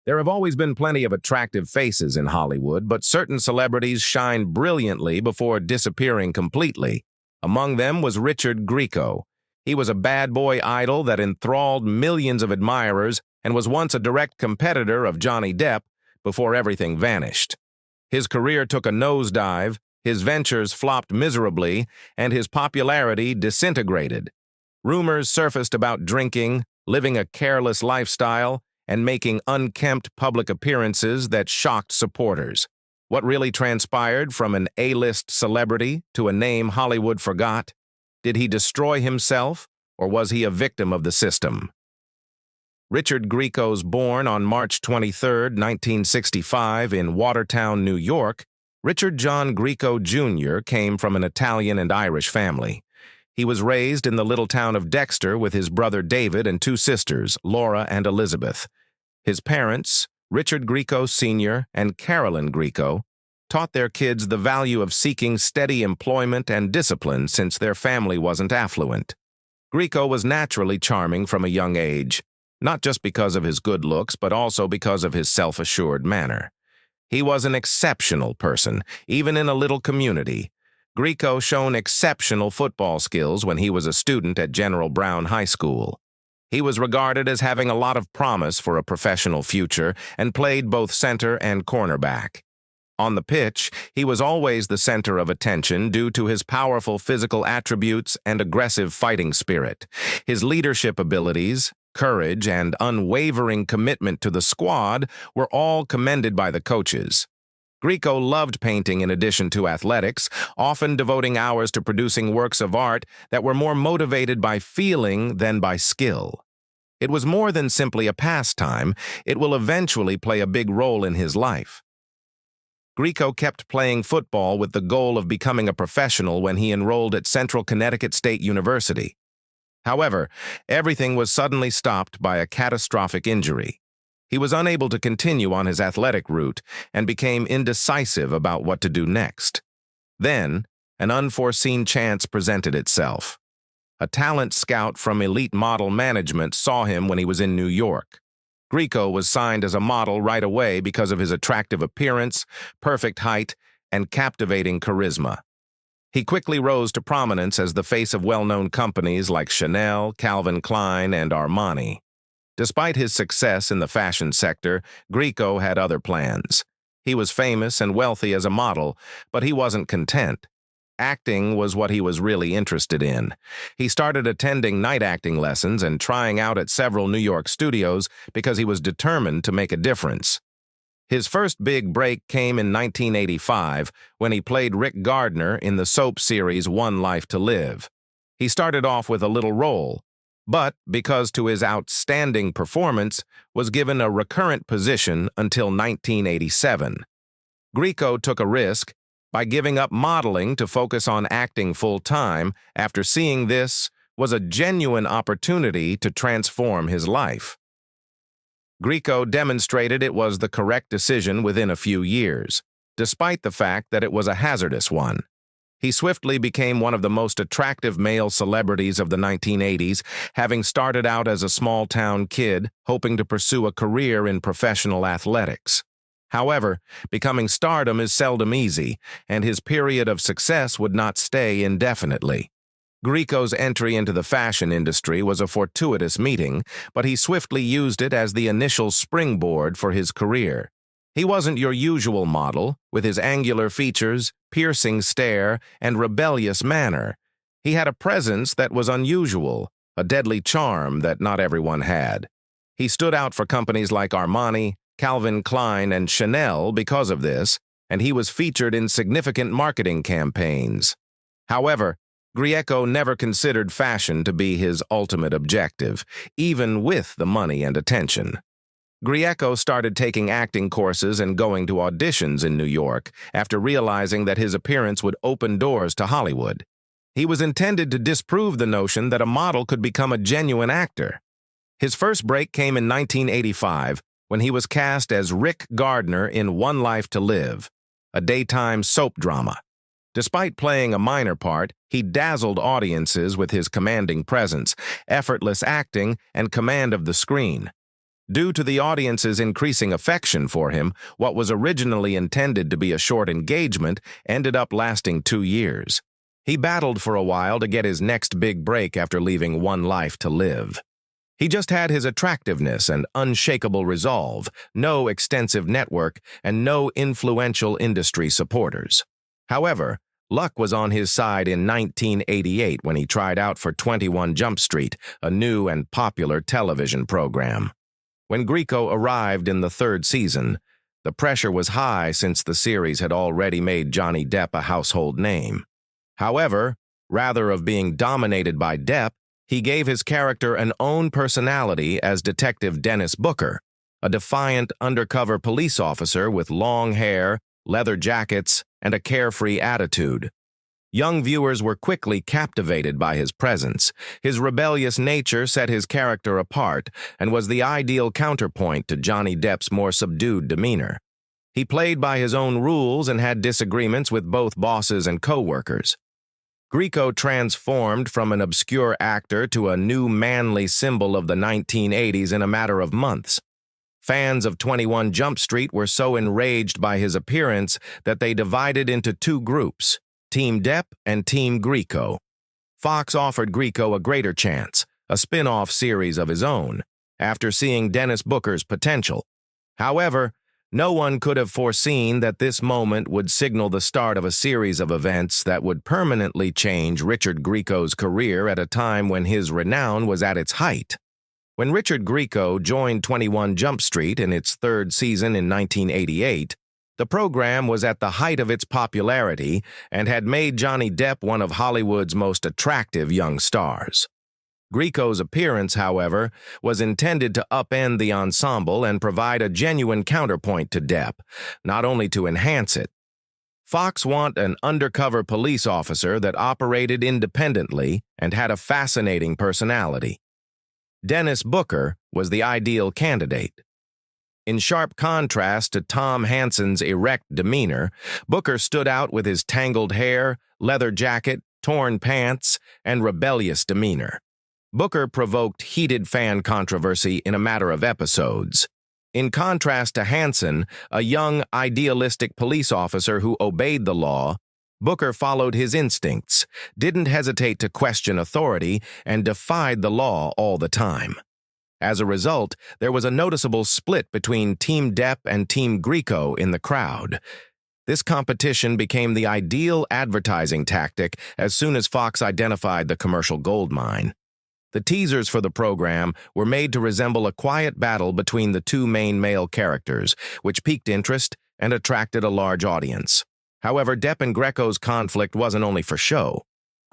There have always been plenty of attractive faces in Hollywood, but certain celebrities shine brilliantly before disappearing completely. Among them was Richard Grieco. He was a bad boy idol that enthralled millions of admirers and was once a direct competitor of Johnny Depp before everything vanished. His career took a nosedive, his ventures flopped miserably, and his popularity disintegrated. Rumors surfaced about drinking, living a careless lifestyle, and making unkempt public appearances that shocked supporters. What really transpired from an A-list celebrity to a name Hollywood forgot? Did he destroy himself, or was he a victim of the system? Richard Grieco's born on March 23, 1965, in Watertown, New York. Richard John Grieco Jr. came from an Italian and Irish family. He was raised in the little town of Dexter with his brother David and two sisters, Laura and Elizabeth. His parents, Richard Grieco Sr. and Carolyn Grieco, taught their kids the value of seeking steady employment and discipline since their family wasn't affluent. Grieco was naturally charming from a young age, not just because of his good looks, but also because of his self-assured manner. He was an exceptional person, even in a little community. Grieco shone exceptional football skills when he was a student at General Brown High School. He was regarded as having a lot of promise for a professional future and played both center and cornerback. On the pitch, he was always the center of attention due to his powerful physical attributes and aggressive fighting spirit. His leadership abilities, courage, and unwavering commitment to the squad were all commended by the coaches. Grieco loved painting in addition to athletics, often devoting hours to producing works of art that were more motivated by feeling than by skill. It was more than simply a pastime. It will eventually play a big role in his life. Grieco kept playing football with the goal of becoming a professional when he enrolled at Central Connecticut State University. However, everything was suddenly stopped by a catastrophic injury. He was unable to continue on his athletic route and became indecisive about what to do next. Then, an unforeseen chance presented itself. A talent scout from Elite Model Management saw him when he was in New York. Grieco was signed as a model right away because of his attractive appearance, perfect height, and captivating charisma. He quickly rose to prominence as the face of well-known companies like Chanel, Calvin Klein, and Armani. Despite his success in the fashion sector, Grieco had other plans. He was famous and wealthy as a model, but he wasn't content. Acting was what he was really interested in. He started attending night acting lessons and trying out at several New York studios because he was determined to make a difference. His first big break came in 1985 when he played Rick Gardner in the soap series One Life to Live. He started off with a little role, but because to his outstanding performance, was given a recurrent position until 1987. Grieco took a risk by giving up modeling to focus on acting full-time after seeing this was a genuine opportunity to transform his life. Grieco demonstrated it was the correct decision within a few years, despite the fact that it was a hazardous one. He swiftly became one of the most attractive male celebrities of the 1980s, having started out as a small-town kid hoping to pursue a career in professional athletics. However, becoming stardom is seldom easy, and his period of success would not stay indefinitely. Grieco's entry into the fashion industry was a fortuitous meeting, but he swiftly used it as the initial springboard for his career. He wasn't your usual model, with his angular features, piercing stare, and rebellious manner. He had a presence that was unusual, a deadly charm that not everyone had. He stood out for companies like Armani, Calvin Klein, and Chanel because of this, and he was featured in significant marketing campaigns. However, Grieco never considered fashion to be his ultimate objective, even with the money and attention. Grieco started taking acting courses and going to auditions in New York after realizing that his appearance would open doors to Hollywood. He was intended to disprove the notion that a model could become a genuine actor. His first break came in 1985 when he was cast as Rick Gardner in One Life to Live, a daytime soap drama. Despite playing a minor part, he dazzled audiences with his commanding presence, effortless acting, and command of the screen. Due to the audience's increasing affection for him, what was originally intended to be a short engagement ended up lasting 2 years. He battled for a while to get his next big break after leaving one life to live. He just had his attractiveness and unshakable resolve, no extensive network, and no influential industry supporters. However, luck was on his side in 1988 when he tried out for 21 Jump Street, a new and popular television program. When Grieco arrived in the 3rd season, the pressure was high since the series had already made Johnny Depp a household name. However, rather of being dominated by Depp, he gave his character an own personality as Detective Dennis Booker, a defiant undercover police officer with long hair, leather jackets, and a carefree attitude. Young viewers were quickly captivated by his presence. His rebellious nature set his character apart and was the ideal counterpoint to Johnny Depp's more subdued demeanor. He played by his own rules and had disagreements with both bosses and co-workers. Grieco transformed from an obscure actor to a new manly symbol of the 1980s in a matter of months. Fans of 21 Jump Street were so enraged by his appearance that they divided into 2 groups, Team Depp and Team Grieco. Fox offered Grieco a greater chance, a spin-off series of his own, after seeing Dennis Booker's potential. However, no one could have foreseen that this moment would signal the start of a series of events that would permanently change Richard Grieco's career at a time when his renown was at its height. When Richard Grieco joined 21 Jump Street in its 3rd season in 1988, the program was at the height of its popularity and had made Johnny Depp one of Hollywood's most attractive young stars. Grieco's appearance, however, was intended to upend the ensemble and provide a genuine counterpoint to Depp, not only to enhance it. Fox wanted an undercover police officer that operated independently and had a fascinating personality. Dennis Booker was the ideal candidate. In sharp contrast to Tom Hansen's erect demeanor, Booker stood out with his tangled hair, leather jacket, torn pants, and rebellious demeanor. Booker provoked heated fan controversy in a matter of episodes. In contrast to Hansen, a young, idealistic police officer who obeyed the law, Booker followed his instincts, didn't hesitate to question authority, and defied the law all the time. As a result, there was a noticeable split between Team Depp and Team Grieco in the crowd. This competition became the ideal advertising tactic as soon as Fox identified the commercial goldmine. The teasers for the program were made to resemble a quiet battle between the 2 main male characters, which piqued interest and attracted a large audience. However, Depp and Grieco's conflict wasn't only for show.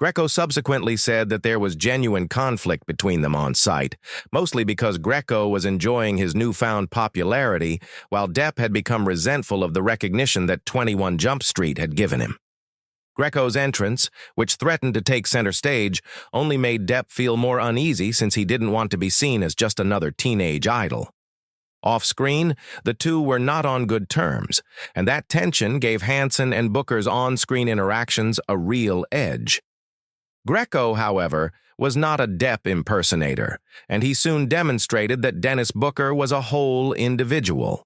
Grieco subsequently said that there was genuine conflict between them on site, mostly because Grieco was enjoying his newfound popularity, while Depp had become resentful of the recognition that 21 Jump Street had given him. Grieco's entrance, which threatened to take center stage, only made Depp feel more uneasy since he didn't want to be seen as just another teenage idol. Off-screen, the 2 were not on good terms, and that tension gave Hansen and Booker's on-screen interactions a real edge. Grieco, however, was not a Depp impersonator, and he soon demonstrated that Dennis Booker was a whole individual.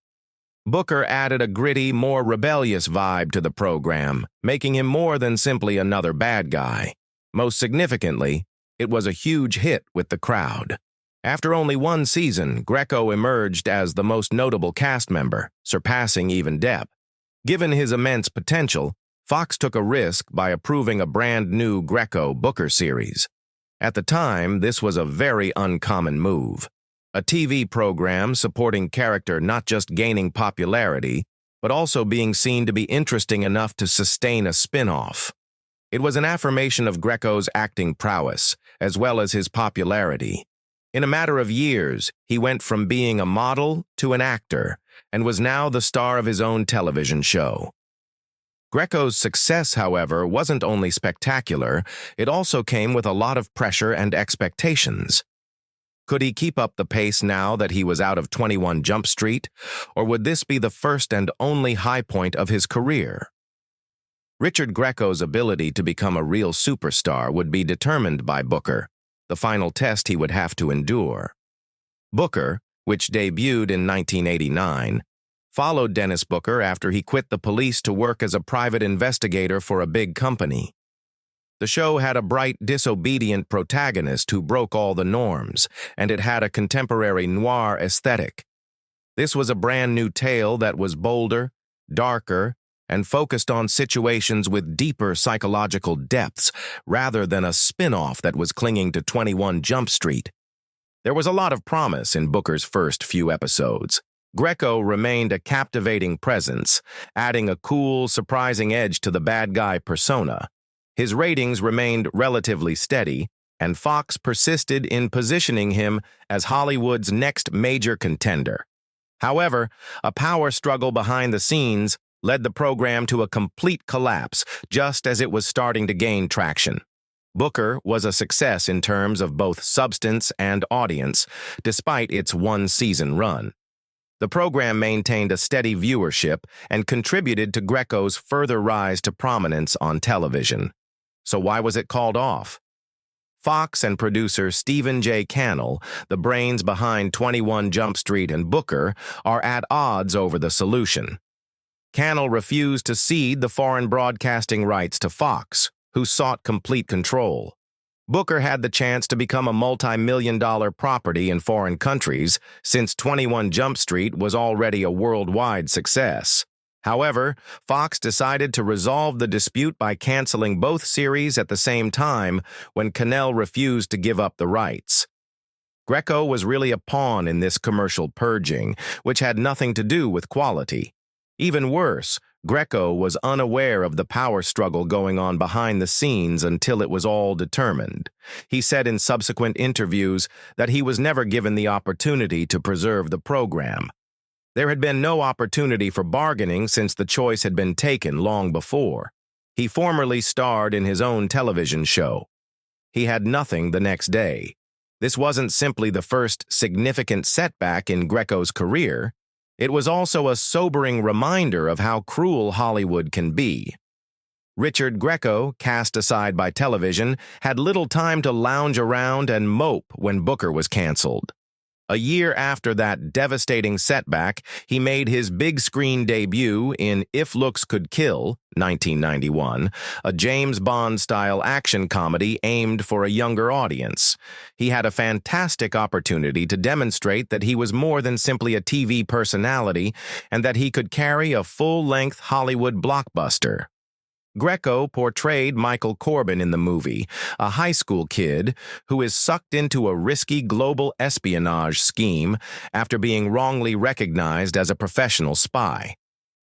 Booker added a gritty, more rebellious vibe to the program, making him more than simply another bad guy. Most significantly, it was a huge hit with the crowd. After only 1 season, Grieco emerged as the most notable cast member, surpassing even Depp. Given his immense potential, Fox took a risk by approving a brand-new Grieco-Booker series. At the time, this was a very uncommon move. A TV program supporting character not just gaining popularity, but also being seen to be interesting enough to sustain a spin-off. It was an affirmation of Grieco's acting prowess, as well as his popularity. In a matter of years, he went from being a model to an actor, and was now the star of his own television show. Grieco's success, however, wasn't only spectacular, it also came with a lot of pressure and expectations. Could he keep up the pace now that he was out of 21 Jump Street, or would this be the first and only high point of his career? Richard Grieco's ability to become a real superstar would be determined by Booker, the final test he would have to endure. Booker, which debuted in 1989, followed Dennis Booker after he quit the police to work as a private investigator for a big company. The show had a bright, disobedient protagonist who broke all the norms, and it had a contemporary noir aesthetic. This was a brand new tale that was bolder, darker, and focused on situations with deeper psychological depths rather than a spin-off that was clinging to 21 Jump Street. There was a lot of promise in Booker's first few episodes. Grieco remained a captivating presence, adding a cool, surprising edge to the bad guy persona. His ratings remained relatively steady, and Fox persisted in positioning him as Hollywood's next major contender. However, a power struggle behind the scenes led the program to a complete collapse just as it was starting to gain traction. Booker was a success in terms of both substance and audience, despite its one-season run. The program maintained a steady viewership and contributed to Grieco's further rise to prominence on television. So why was it called off? Fox and producer Stephen J. Cannell, the brains behind 21 Jump Street and Booker, are at odds over the solution. Cannell refused to cede the foreign broadcasting rights to Fox, who sought complete control. Booker had the chance to become a multi-million-dollar property in foreign countries, since 21 Jump Street was already a worldwide success. However, Fox decided to resolve the dispute by canceling both series at the same time when Cannell refused to give up the rights. Grieco was really a pawn in this commercial purging, which had nothing to do with quality. Even worse, Grieco was unaware of the power struggle going on behind the scenes until it was all determined. He said in subsequent interviews that he was never given the opportunity to preserve the program. There had been no opportunity for bargaining since the choice had been taken long before. He formerly starred in his own television show. He had nothing the next day. This wasn't simply the first significant setback in Grieco's career. It was also a sobering reminder of how cruel Hollywood can be. Richard Grieco, cast aside by television, had little time to lounge around and mope when Booker was canceled. A year after that devastating setback, he made his big-screen debut in If Looks Could Kill, 1991, a James Bond-style action comedy aimed for a younger audience. He had a fantastic opportunity to demonstrate that he was more than simply a TV personality and that he could carry a full-length Hollywood blockbuster. Grieco portrayed Michael Corbin in the movie, a high school kid who is sucked into a risky global espionage scheme after being wrongly recognized as a professional spy.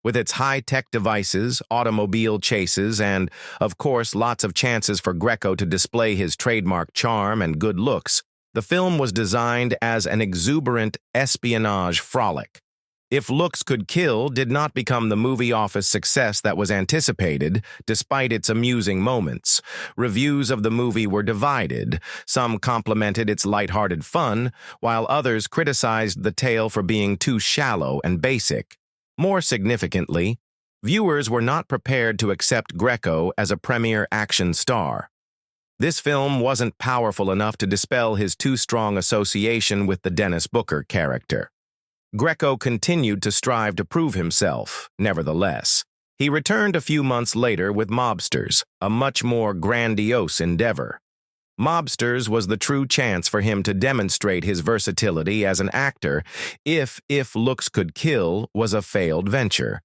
With its high-tech devices, automobile chases, and, of course, lots of chances for Grieco to display his trademark charm and good looks, the film was designed as an exuberant espionage frolic. If Looks Could Kill did not become the movie office success that was anticipated, despite its amusing moments. Reviews of the movie were divided. Some complimented its lighthearted fun, while others criticized the tale for being too shallow and basic. More significantly, viewers were not prepared to accept Grieco as a premier action star. This film wasn't powerful enough to dispel his too strong association with the Dennis Booker character. Grieco continued to strive to prove himself, nevertheless. He returned a few months later with Mobsters, a much more grandiose endeavor. Mobsters was the true chance for him to demonstrate his versatility as an actor if Looks Could Kill was a failed venture.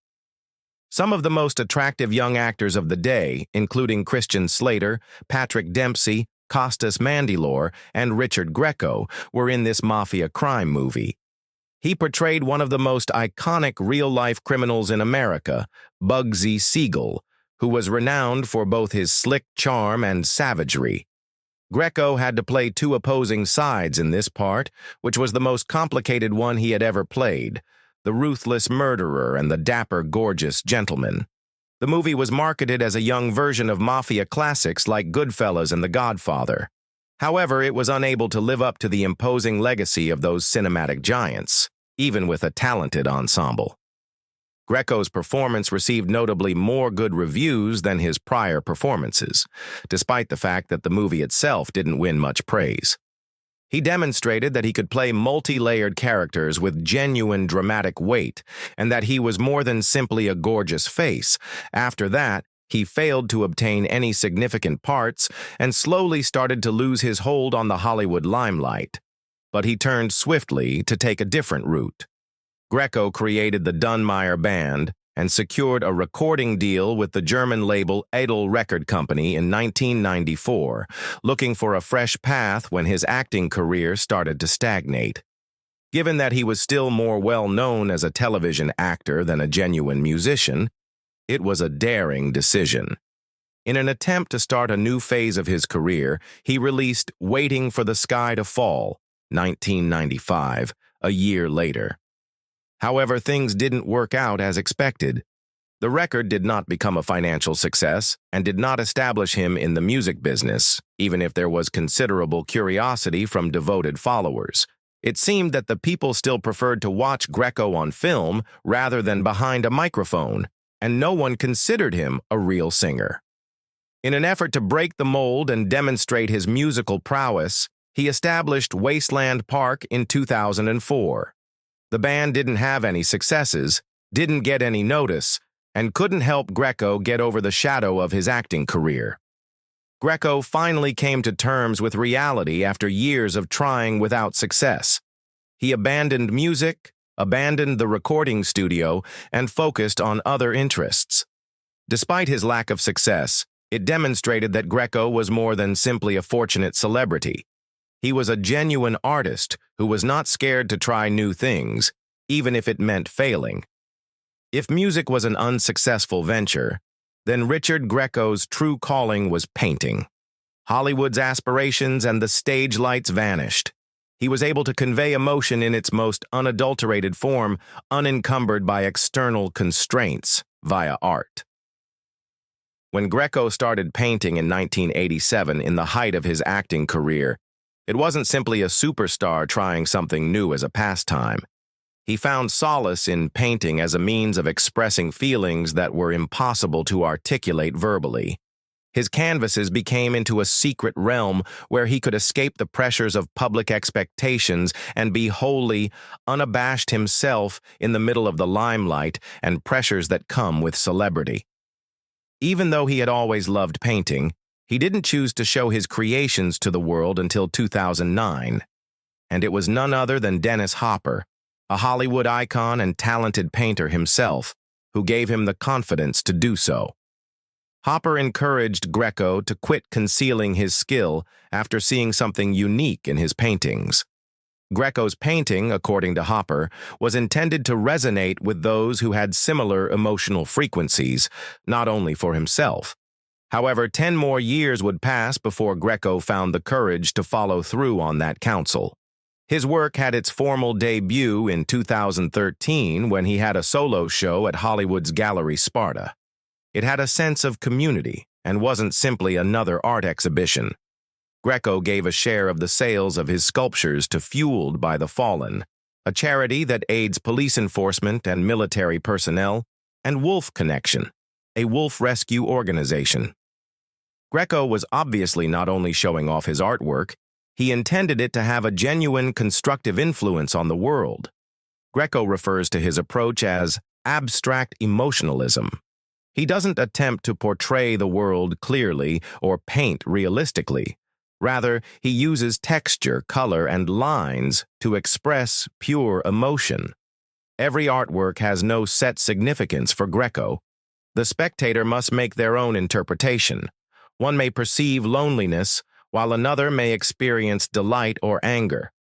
Some of the most attractive young actors of the day, including Christian Slater, Patrick Dempsey, Costas Mandylor, and Richard Grieco, were in this mafia crime movie. He portrayed one of the most iconic real-life criminals in America, Bugsy Siegel, who was renowned for both his slick charm and savagery. Grieco had to play two opposing sides in this part, which was the most complicated one he had ever played, the ruthless murderer and the dapper, gorgeous gentleman. The movie was marketed as a young version of mafia classics like Goodfellas and The Godfather. However, it was unable to live up to the imposing legacy of those cinematic giants, even with a talented ensemble. Grieco's performance received notably more good reviews than his prior performances, despite the fact that the movie itself didn't win much praise. He demonstrated that he could play multi-layered characters with genuine dramatic weight, and that he was more than simply a gorgeous face. After that, he failed to obtain any significant parts and slowly started to lose his hold on the Hollywood limelight. But he turned swiftly to take a different route. Grieco created the Dunmeyer Band and secured a recording deal with the German label Edel Record Company in 1994, looking for a fresh path when his acting career started to stagnate. Given that he was still more well-known as a television actor than a genuine musician, it was a daring decision. In an attempt to start a new phase of his career, he released Waiting for the Sky to Fall, 1995, a year later. However, things didn't work out as expected. The record did not become a financial success and did not establish him in the music business, even if there was considerable curiosity from devoted followers. It seemed that the people still preferred to watch Grieco on film rather than behind a microphone, and no one considered him a real singer. In an effort to break the mold and demonstrate his musical prowess, he established Wasteland Park in 2004. The band didn't have any successes, didn't get any notice, and couldn't help Grieco get over the shadow of his acting career. Grieco finally came to terms with reality after years of trying without success. He abandoned music, abandoned the recording studio, and focused on other interests. Despite his lack of success, it demonstrated that Grieco was more than simply a fortunate celebrity. He was a genuine artist who was not scared to try new things, even if it meant failing. If music was an unsuccessful venture, then Richard Grieco's true calling was painting. Hollywood's aspirations and the stage lights vanished. He was able to convey emotion in its most unadulterated form, unencumbered by external constraints, via art. When Grieco started painting in 1987 in the height of his acting career, it wasn't simply a superstar trying something new as a pastime. He found solace in painting as a means of expressing feelings that were impossible to articulate verbally. His canvases became into a secret realm where he could escape the pressures of public expectations and be wholly, unabashed himself in the middle of the limelight and pressures that come with celebrity. Even though he had always loved painting, he didn't choose to show his creations to the world until 2009, and it was none other than Dennis Hopper, a Hollywood icon and talented painter himself, who gave him the confidence to do so. Hopper encouraged Grieco to quit concealing his skill after seeing something unique in his paintings. Grieco's painting, according to Hopper, was intended to resonate with those who had similar emotional frequencies, not only for himself. However, 10 more years would pass before Grieco found the courage to follow through on that counsel. His work had its formal debut in 2013 when he had a solo show at Hollywood's Gallery Sparta. It had a sense of community and wasn't simply another art exhibition. Grieco gave a share of the sales of his sculptures to Fueled by the Fallen, a charity that aids police enforcement and military personnel, and Wolf Connection, a wolf rescue organization. Grieco was obviously not only showing off his artwork, he intended it to have a genuine constructive influence on the world. Grieco refers to his approach as abstract emotionalism. He doesn't attempt to portray the world clearly or paint realistically. Rather, he uses texture, color, and lines to express pure emotion. Every artwork has no set significance for Grieco. The spectator must make their own interpretation. One may perceive loneliness, while another may experience delight or anger.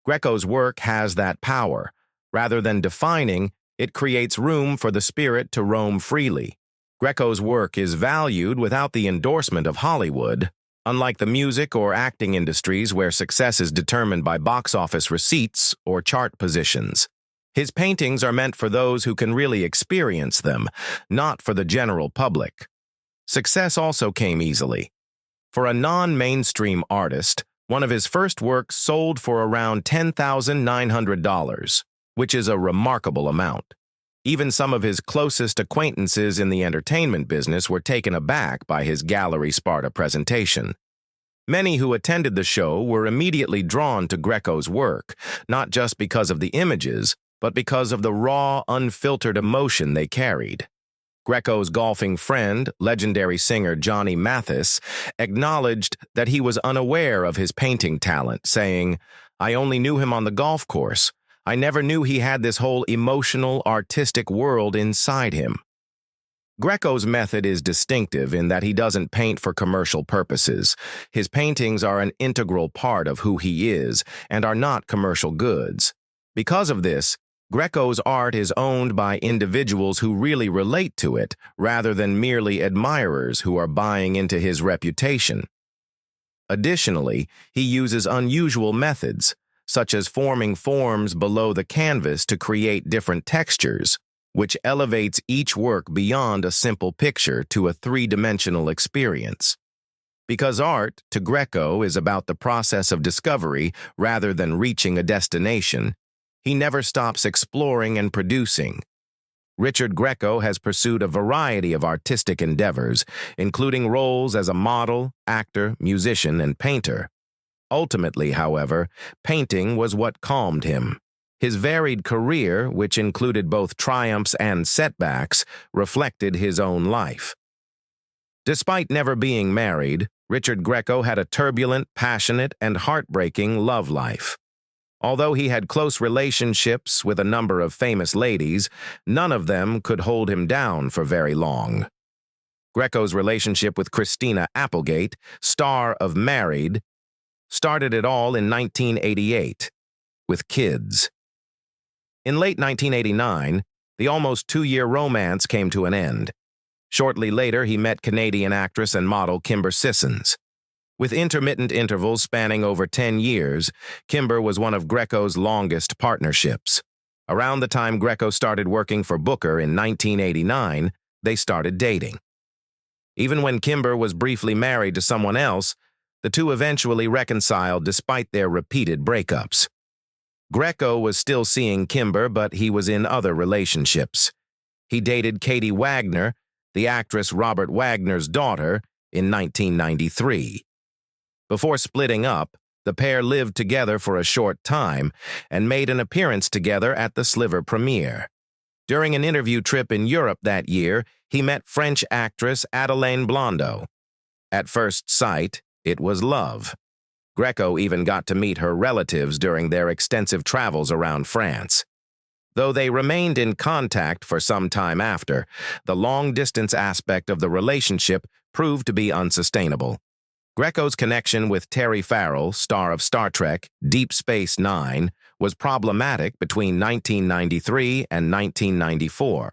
Grieco's work has that power. Rather than defining, it creates room for the spirit to roam freely. Grieco's work is valued without the endorsement of Hollywood, unlike the music or acting industries where success is determined by box office receipts or chart positions. His paintings are meant for those who can really experience them, not for the general public. Success also came easily. For a non-mainstream artist, one of his first works sold for around $10,900, which is a remarkable amount. Even some of his closest acquaintances in the entertainment business were taken aback by his Gallery Sparta presentation. Many who attended the show were immediately drawn to Grieco's work, not just because of the images, but because of the raw, unfiltered emotion they carried. Grieco's golfing friend, legendary singer Johnny Mathis, acknowledged that he was unaware of his painting talent, saying, "I only knew him on the golf course. I never knew he had this whole emotional, artistic world inside him." Grieco's method is distinctive in that he doesn't paint for commercial purposes. His paintings are an integral part of who he is and are not commercial goods. Because of this, Grieco's art is owned by individuals who really relate to it, rather than merely admirers who are buying into his reputation. Additionally, he uses unusual methods, such as forming forms below the canvas to create different textures, which elevates each work beyond a simple picture to a three-dimensional experience. Because art, to Grieco, is about the process of discovery rather than reaching a destination, he never stops exploring and producing. Richard Grieco has pursued a variety of artistic endeavors, including roles as a model, actor, musician, and painter. Ultimately, however, painting was what calmed him. His varied career, which included both triumphs and setbacks, reflected his own life. Despite never being married, Richard Grieco had a turbulent, passionate, and heartbreaking love life. Although he had close relationships with a number of famous ladies, none of them could hold him down for very long. Grieco's relationship with Christina Applegate, star of Married, started it all in 1988, with kids. In late 1989, the almost two-year romance came to an end. Shortly later, he met Canadian actress and model Kimber Sissons. With intermittent intervals spanning over 10 years, Kimber was one of Grieco's longest partnerships. Around the time Grieco started working for Booker in 1989, they started dating. Even when Kimber was briefly married to someone else, the two eventually reconciled despite their repeated breakups. Grieco was still seeing Kimber, but he was in other relationships. He dated Katie Wagner, the actress Robert Wagner's daughter, in 1993. Before splitting up, the pair lived together for a short time and made an appearance together at the Sliver premiere. During an interview trip in Europe that year, he met French actress Madeleine Blondeau. At first sight, it was love. Grieco even got to meet her relatives during their extensive travels around France. Though they remained in contact for some time after, the long-distance aspect of the relationship proved to be unsustainable. Grieco's connection with Terry Farrell, star of Star Trek, Deep Space Nine, was problematic between 1993 and 1994.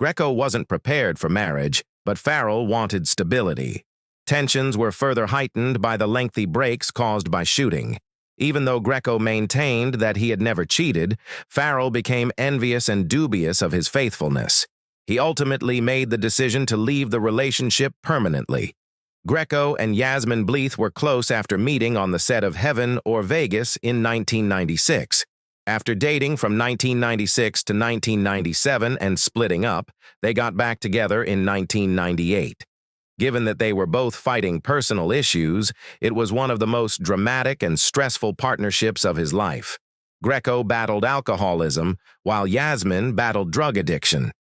Grieco wasn't prepared for marriage, but Farrell wanted stability. Tensions were further heightened by the lengthy breaks caused by shooting. Even though Grieco maintained that he had never cheated, Farrell became envious and dubious of his faithfulness. He ultimately made the decision to leave the relationship permanently. Grieco and Yasmin Bleeth were close after meeting on the set of Heaven or Vegas in 1996. After dating from 1996 to 1997 and splitting up, they got back together in 1998. Given that they were both fighting personal issues, it was one of the most dramatic and stressful partnerships of his life. Grieco battled alcoholism, while Yasmin battled drug addiction.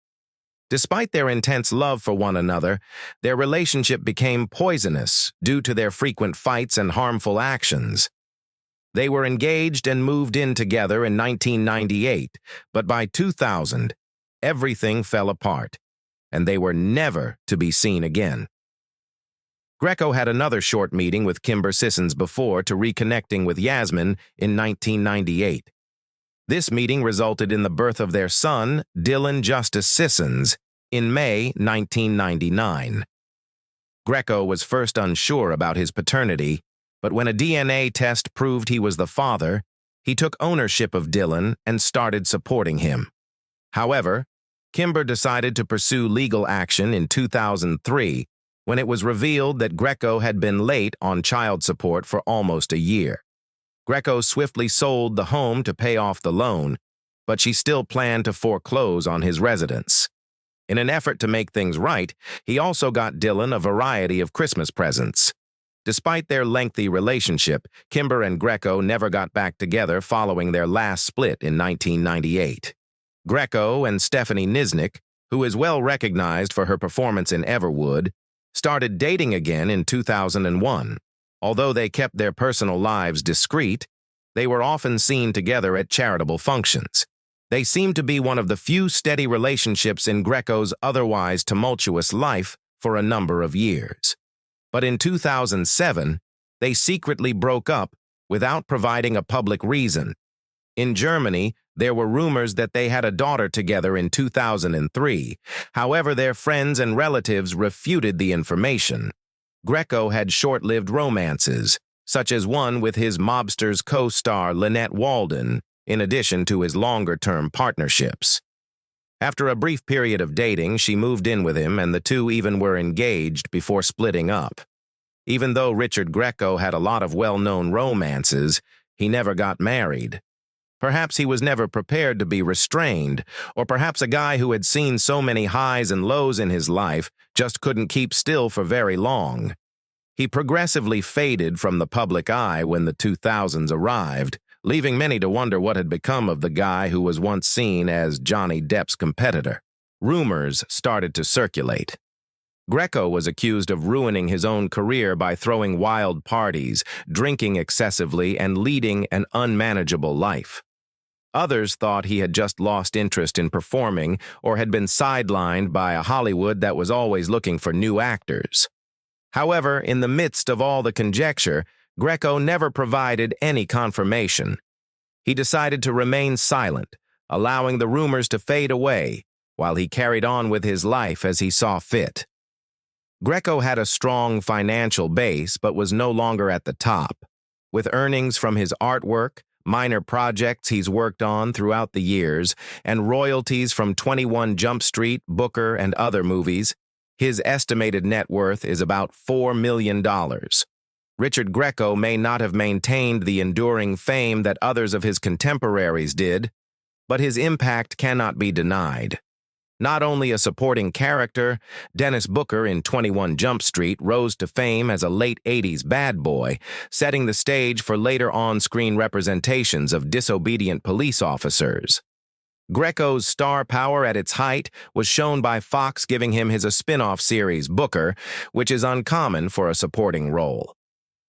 Despite their intense love for one another, their relationship became poisonous due to their frequent fights and harmful actions. They were engaged and moved in together in 1998, but by 2000, everything fell apart, and they were never to be seen again. Grieco had another short meeting with Kimber Sissons before to reconnecting with Yasmin in 1998. This meeting resulted in the birth of their son, Dylan Justice Sissons, in May 1999. Grieco was first unsure about his paternity, but when a DNA test proved he was the father, he took ownership of Dylan and started supporting him. However, Kimber decided to pursue legal action in 2003 when it was revealed that Grieco had been late on child support for almost a year. Grieco swiftly sold the home to pay off the loan, but she still planned to foreclose on his residence. In an effort to make things right, he also got Dylan a variety of Christmas presents. Despite their lengthy relationship, Kimber and Grieco never got back together following their last split in 1998. Grieco and Stephanie Nisnik, who is well recognized for her performance in Everwood, started dating again in 2001. Although they kept their personal lives discreet, they were often seen together at charitable functions. They seemed to be one of the few steady relationships in Grieco's otherwise tumultuous life for a number of years. But in 2007, they secretly broke up without providing a public reason. In Germany, there were rumors that they had a daughter together in 2003. However, their friends and relatives refuted the information. Grieco had short-lived romances, such as one with his Mobsters co-star Lynette Walden, in addition to his longer-term partnerships. After a brief period of dating, she moved in with him, and the two even were engaged before splitting up. Even though Richard Grieco had a lot of well-known romances, he never got married. Perhaps he was never prepared to be restrained, or perhaps a guy who had seen so many highs and lows in his life just couldn't keep still for very long. He progressively faded from the public eye when the 2000s arrived, leaving many to wonder what had become of the guy who was once seen as Johnny Depp's competitor. Rumors started to circulate. Grieco was accused of ruining his own career by throwing wild parties, drinking excessively, and leading an unmanageable life. Others thought he had just lost interest in performing or had been sidelined by a Hollywood that was always looking for new actors. However, in the midst of all the conjecture, Grieco never provided any confirmation. He decided to remain silent, allowing the rumors to fade away, while he carried on with his life as he saw fit. Grieco had a strong financial base but was no longer at the top. With earnings from his artwork, minor projects he's worked on throughout the years, and royalties from 21 Jump Street, Booker, and other movies, his estimated net worth is about $4 million. Richard Grieco may not have maintained the enduring fame that others of his contemporaries did, but his impact cannot be denied. Not only a supporting character, Dennis Booker in 21 Jump Street rose to fame as a late 80s bad boy, setting the stage for later on-screen representations of disobedient police officers. Grieco's star power at its height was shown by Fox giving him his spin-off series, Booker, which is uncommon for a supporting role.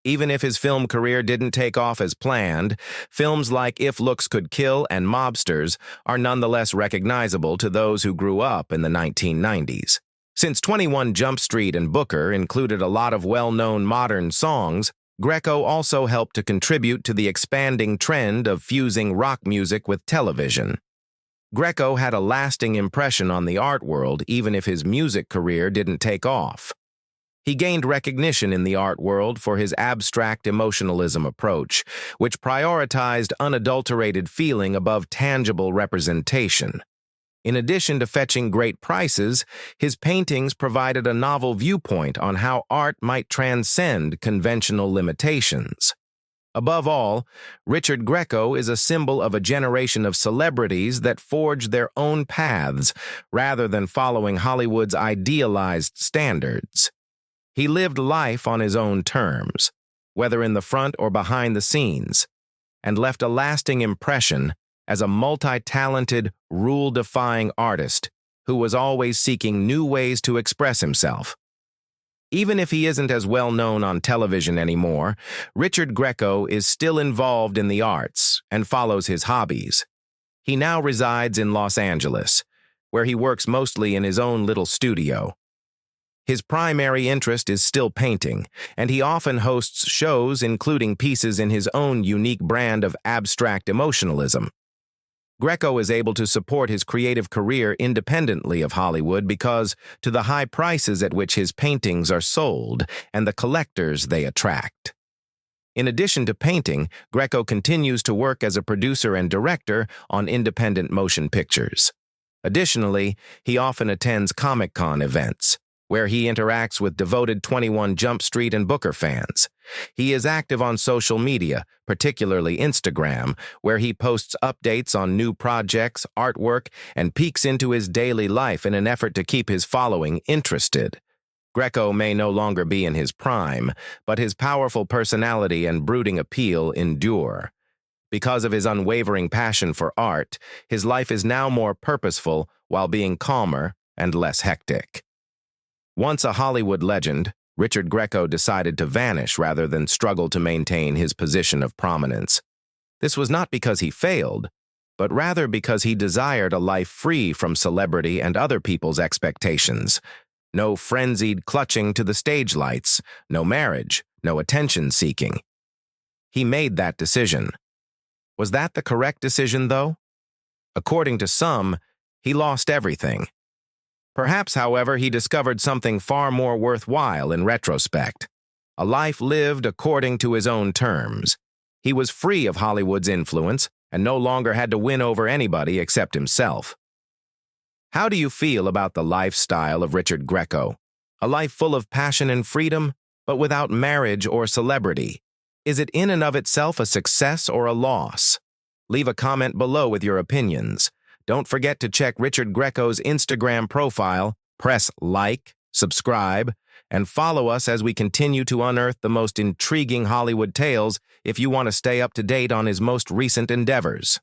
Even if his film career didn't take off as planned, films like If Looks Could Kill and Mobsters are nonetheless recognizable to those who grew up in the 1990s. Since 21 Jump Street and Booker included a lot of well-known modern songs, Grieco also helped to contribute to the expanding trend of fusing rock music with television. Grieco had a lasting impression on the art world even if his music career didn't take off. He gained recognition in the art world for his abstract emotionalism approach, which prioritized unadulterated feeling above tangible representation. In addition to fetching great prices, his paintings provided a novel viewpoint on how art might transcend conventional limitations. Above all, Richard Grieco is a symbol of a generation of celebrities that forged their own paths rather than following Hollywood's idealized standards. He lived life on his own terms, whether in the front or behind the scenes, and left a lasting impression as a multi-talented, rule-defying artist who was always seeking new ways to express himself. Even if he isn't as well known on television anymore, Richard Grieco is still involved in the arts and follows his hobbies. He now resides in Los Angeles, where he works mostly in his own little studio. His primary interest is still painting, and he often hosts shows including pieces in his own unique brand of abstract emotionalism. Grieco is able to support his creative career independently of Hollywood because to the high prices at which his paintings are sold and the collectors they attract. In addition to painting, Grieco continues to work as a producer and director on independent motion pictures. Additionally, he often attends Comic-Con events, where he interacts with devoted 21 Jump Street and Booker fans. He is active on social media, particularly Instagram, where he posts updates on new projects, artwork, and peeks into his daily life in an effort to keep his following interested. Grieco may no longer be in his prime, but his powerful personality and brooding appeal endure. Because of his unwavering passion for art, his life is now more purposeful while being calmer and less hectic. Once a Hollywood legend, Richard Grieco decided to vanish rather than struggle to maintain his position of prominence. This was not because he failed, but rather because he desired a life free from celebrity and other people's expectations. No frenzied clutching to the stage lights, no marriage, no attention-seeking. He made that decision. Was that the correct decision, though? According to some, he lost everything. Perhaps, however, he discovered something far more worthwhile in retrospect. A life lived according to his own terms. He was free of Hollywood's influence and no longer had to win over anybody except himself. How do you feel about the lifestyle of Richard Grieco? A life full of passion and freedom, but without marriage or celebrity. Is it in and of itself a success or a loss? Leave a comment below with your opinions. Don't forget to check Richard Grieco's Instagram profile, press like, subscribe, and follow us as we continue to unearth the most intriguing Hollywood tales if you want to stay up to date on his most recent endeavors.